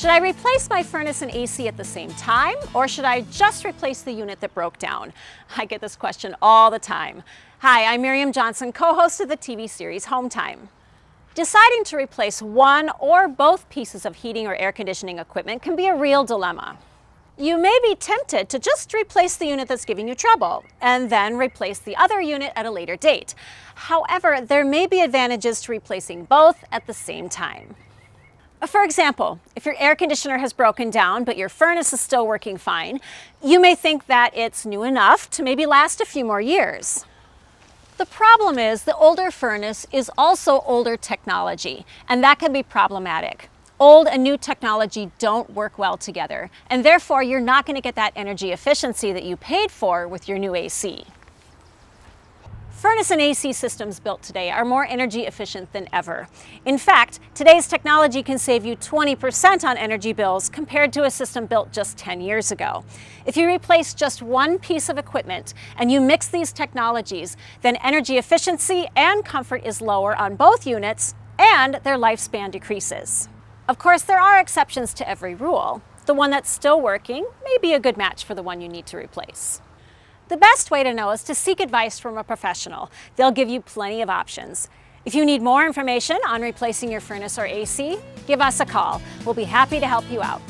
Should I replace my furnace and AC at the same time, or should I just replace the unit that broke down? I get this question all the time. Hi, I'm Miriam Johnson, co-host of the TV series Home Time. Deciding to replace one or both pieces of heating or air conditioning equipment can be a real dilemma. You may be tempted to just replace the unit that's giving you trouble and then replace the other unit at a later date. However, there may be advantages to replacing both at the same time. For example, if your air conditioner has broken down but your furnace is still working fine, you may think that it's new enough to maybe last a few more years. The problem is the older furnace is also older technology, and that can be problematic. Old and new technology don't work well together, and therefore you're not going to get that energy efficiency that you paid for with your new AC. Furnace and AC systems built today are more energy efficient than ever. In fact, today's technology can save you 20% on energy bills compared to a system built just 10 years ago. If you replace just one piece of equipment and you mix these technologies, then energy efficiency and comfort is lower on both units and their lifespan decreases. Of course, there are exceptions to every rule. The one that's still working may be a good match for the one you need to replace. The best way to know is to seek advice from a professional. They'll give you plenty of options. If you need more information on replacing your furnace or AC, give us a call. We'll be happy to help you out.